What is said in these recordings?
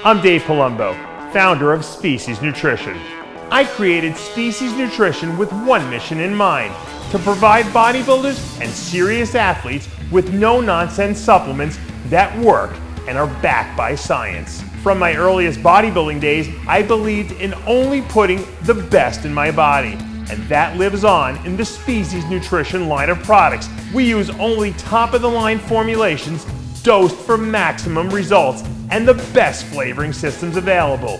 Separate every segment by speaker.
Speaker 1: I'm Dave Palumbo, founder of Species Nutrition. I created Species Nutrition with one mission in mind: to provide bodybuilders and serious athletes with no-nonsense supplements that work and are backed by science. From my earliest bodybuilding days, I believed in only putting the best in my body, and that lives on in the Species Nutrition line of products. We use only top-of-the-line formulations dosed for maximum results and the best flavoring systems available.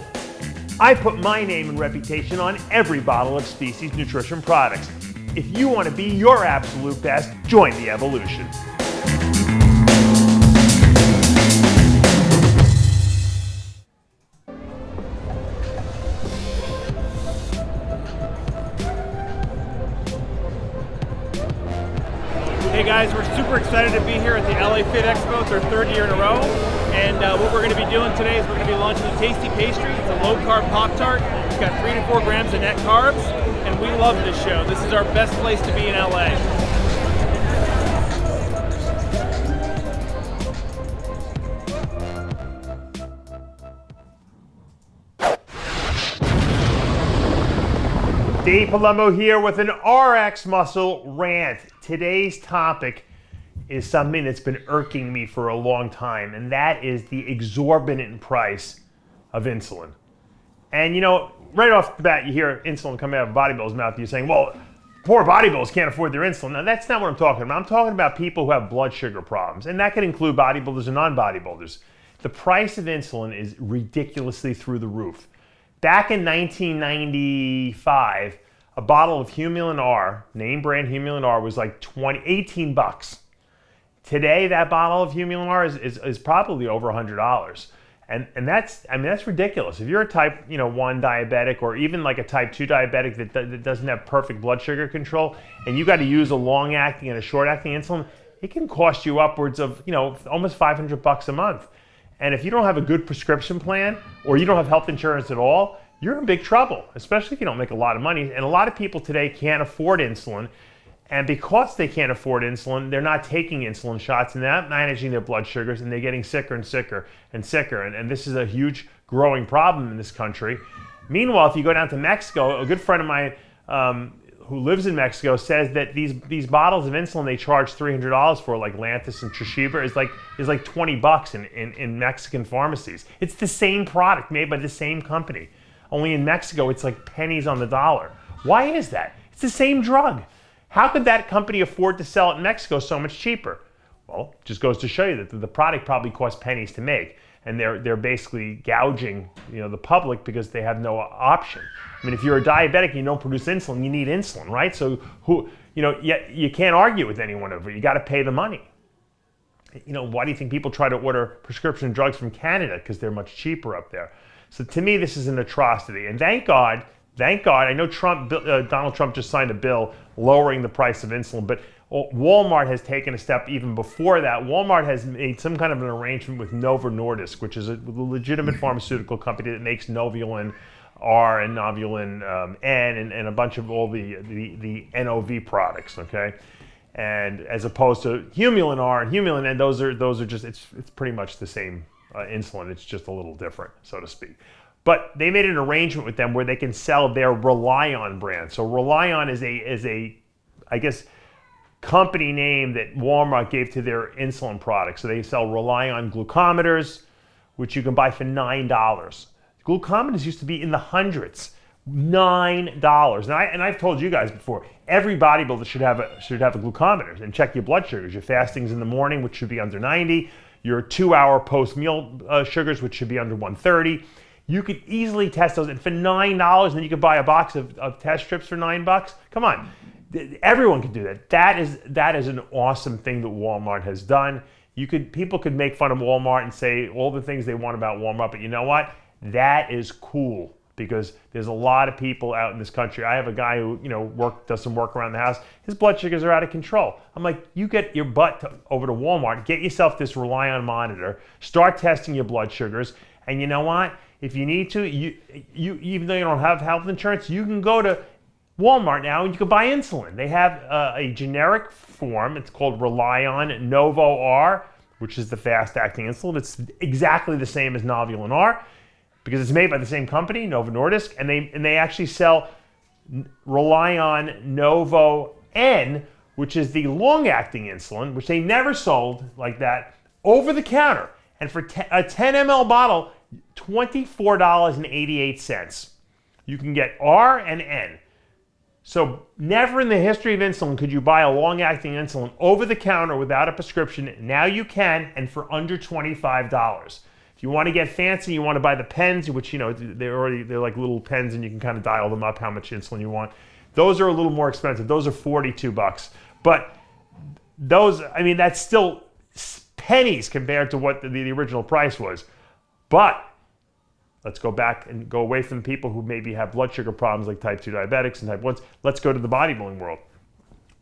Speaker 1: I put my name and reputation on every bottle of Species Nutrition products. If you want to be your absolute best, join the evolution.
Speaker 2: Hey guys, we're super excited to be here at the LA Fit Expo. It's our third year in a row. And what we're going to be doing today is we're going to be launching the Tasty Pastry. It's a low-carb Pop-Tart. It's got 3 to 4 grams of net carbs. And we love this show. This is our best place to be in LA.
Speaker 1: Dave Palumbo here with an RX Muscle rant. Today's topic is something that's been irking me for a long time, and that is the exorbitant price of insulin. And you know, right off the bat, you hear insulin coming out of a bodybuilder's mouth, you're saying, well, poor bodybuilders can't afford their insulin. Now, that's not what I'm talking about. I'm talking about people who have blood sugar problems, and that could include bodybuilders and non-bodybuilders. The price of insulin is ridiculously through the roof. Back in 1995, a bottle of Humulin R, name brand Humulin R, was like 18 bucks. Today, that bottle of Humulin R is probably over $100. And that's ridiculous. If you're a type 1 diabetic, or even like a type 2 diabetic that doesn't have perfect blood sugar control, and you got to use a long-acting and a short-acting insulin, it can cost you upwards of almost $500 a month. And if you don't have a good prescription plan, or you don't have health insurance at all, you're in big trouble, especially if you don't make a lot of money. And a lot of people today can't afford insulin. And because they can't afford insulin, they're not taking insulin shots, and they're not managing their blood sugars, and they're getting sicker and sicker and sicker. And this is a huge growing problem in this country. Meanwhile, if you go down to Mexico, a good friend of mine who lives in Mexico says that these bottles of insulin they charge $300 for, like Lantus and Toshiba, is like $20 in Mexican pharmacies. It's the same product made by the same company. Only in Mexico, it's like pennies on the dollar. Why is that? It's the same drug. How could that company afford to sell it in Mexico so much cheaper? Well, it just goes to show you that the product probably costs pennies to make, and they're basically gouging the public because they have no option. I mean, if you're a diabetic and you don't produce insulin, you need insulin, right? So you can't argue with anyone over it. You got to pay the money. Why do you think people try to order prescription drugs from Canada? Because they're much cheaper up there. So to me, this is an atrocity. And thank God, I know Donald Trump just signed a bill lowering the price of insulin, but Walmart has taken a step even before that. Walmart has made some kind of an arrangement with Novo Nordisk, which is a legitimate pharmaceutical company that makes Novulin R and Novulin N and a bunch of all the NOV products, okay? And as opposed to Humulin R and Humulin N, those are just, it's pretty much the same insulin. It's just a little different, so to speak. But they made an arrangement with them where they can sell their Relion brand. So Relion is a I guess, company name that Walmart gave to their insulin products. So they sell Relion glucometers, which you can buy for $9. Glucometers used to be in the hundreds. $9. And I've told you guys before, every bodybuilder should have a glucometer and check your blood sugars. Your fastings in the morning, which should be under 90. Your 2-hour post-meal sugars, which should be under 130. You could easily test those, and for $9, and then you could buy a box of test strips for $9. Come on, everyone can do that. That is an awesome thing that Walmart has done. People could make fun of Walmart and say all the things they want about Walmart, but you know what? That is cool, because there's a lot of people out in this country. I have a guy who does some work around the house. His blood sugars are out of control. I'm like, you get your butt over to Walmart, get yourself this Relion monitor, start testing your blood sugars, and you know what? If you need to, you even though you don't have health insurance, you can go to Walmart now and you can buy insulin. They have a generic form. It's called Relion Novo R. which is the fast-acting insulin. It's exactly the same as Novulin R because it's made by the same company, Novo Nordisk, and they actually sell Relion Novo N, which is the long-acting insulin, which they never sold like that, over the counter. And for a 10 ml bottle, $24.88. You can get R and N. So never in the history of insulin could you buy a long-acting insulin over the counter without a prescription. Now you can, and for under $25. If you want to get fancy, you want to buy the pens, which, you know, they're like little pens and you can kind of dial them up how much insulin you want. Those are a little more expensive. Those are $42. But those, I mean, that's still pennies compared to what the original price was. But let's go back and go away from people who maybe have blood sugar problems like type 2 diabetics and type 1s. Let's go to the bodybuilding world.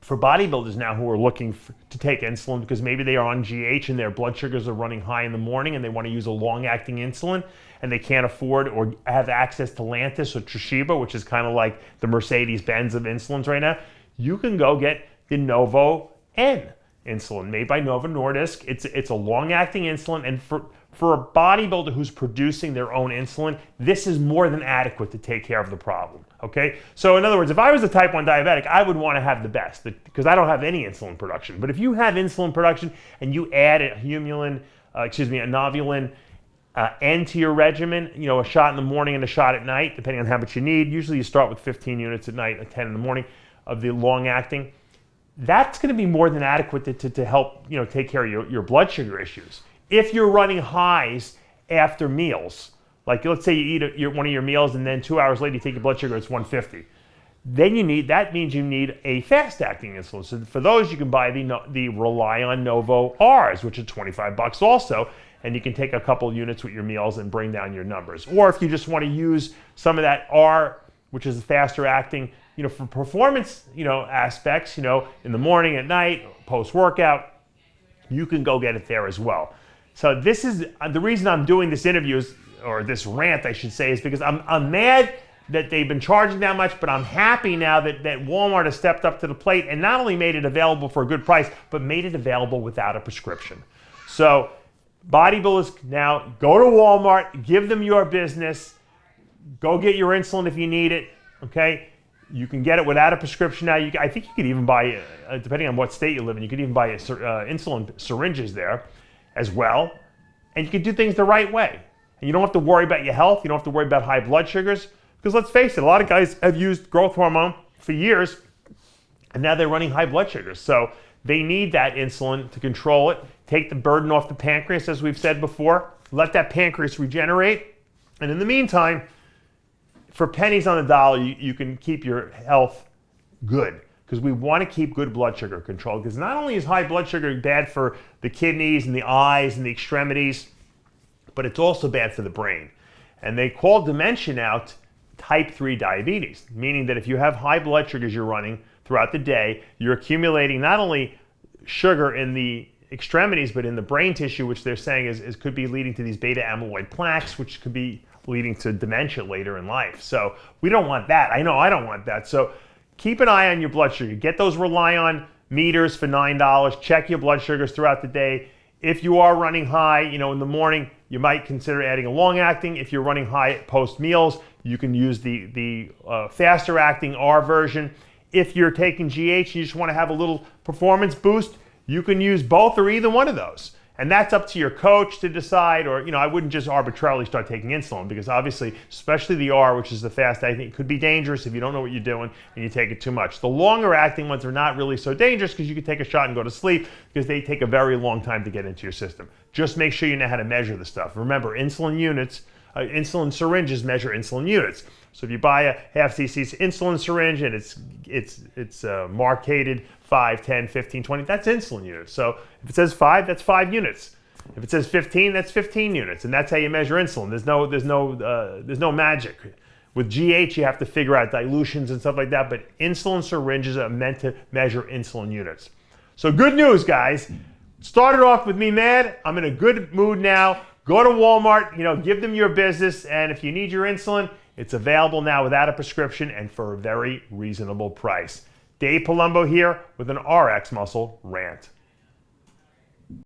Speaker 1: For bodybuilders now who are looking to take insulin because maybe they are on GH and their blood sugars are running high in the morning and they want to use a long-acting insulin and they can't afford or have access to Lantus or Toshiba, which is kind of like the Mercedes-Benz of insulins right now, you can go get the Novo N insulin made by Novo Nordisk. It's a long-acting insulin, and for a bodybuilder who's producing their own insulin, this is more than adequate to take care of the problem, okay? So in other words, if I was a type 1 diabetic, I would want to have the best because I don't have any insulin production. But if you have insulin production and you add a Novulin N to your regimen, you know, a shot in the morning and a shot at night, depending on how much you need. Usually you start with 15 units at night and 10 in the morning of the long-acting. That's going to be more than adequate to help, you know, take care of your blood sugar issues. If you're running highs after meals, like let's say you eat one of your meals and then 2 hours later you take your blood sugar, it's 150. Then that means you need a fast-acting insulin. So for those, you can buy the Relion Novo Rs, which are $25 also, and you can take a couple units with your meals and bring down your numbers. Or if you just want to use some of that R, which is faster acting, you know, for performance, you know, aspects, you know, in the morning, at night, post-workout, you can go get it there as well. So this is the reason I'm doing this interview or this rant, I should say, is because I'm mad that they've been charging that much, but I'm happy now that Walmart has stepped up to the plate and not only made it available for a good price, but made it available without a prescription. So bodybuilders, now go to Walmart, give them your business, go get your insulin if you need it, okay? You can get it without a prescription now. I think you could even buy, depending on what state you live in, you could even buy insulin syringes there as well. And you can do things the right way. And you don't have to worry about your health. You don't have to worry about high blood sugars. Because let's face it, a lot of guys have used growth hormone for years, and now they're running high blood sugars. So they need that insulin to control it, take the burden off the pancreas, as we've said before, let that pancreas regenerate. And in the meantime, for pennies on the dollar, you can keep your health good, because we want to keep good blood sugar control, because not only is high blood sugar bad for the kidneys and the eyes and the extremities, but it's also bad for the brain. And they call dementia now type 3 diabetes, meaning that if you have high blood sugars you're running throughout the day, you're accumulating not only sugar in the extremities, but in the brain tissue, which they're saying could be leading to these beta amyloid plaques, which could be leading to dementia later in life. So we don't want that. I know I don't want that. So keep an eye on your blood sugar. Get those Relion meters for $9. Check your blood sugars throughout the day. If you are running high, you know, in the morning, you might consider adding a long-acting. If you're running high post-meals, you can use the faster-acting R version. If you're taking GH and you just want to have a little performance boost, you can use both or either one of those. And that's up to your coach to decide, or, you know, I wouldn't just arbitrarily start taking insulin, because obviously, especially the R, which is the fast acting, it could be dangerous if you don't know what you're doing and you take it too much. The longer acting ones are not really so dangerous because you can take a shot and go to sleep, because they take a very long time to get into your system. Just make sure you know how to measure the stuff. Remember, insulin syringes measure insulin units. So if you buy a half cc insulin syringe and it's markated 5, 10, 15, 20, that's insulin units. So if it says 5, that's 5 units. If it says 15, that's 15 units, and that's how you measure insulin. There's no magic. With GH, you have to figure out dilutions and stuff like that, but insulin syringes are meant to measure insulin units. So good news, guys. Started off with me mad. I'm in a good mood now. Go to Walmart, you know, give them your business, and if you need your insulin, it's available now without a prescription and for a very reasonable price. Dave Palumbo here with an RX Muscle Rant.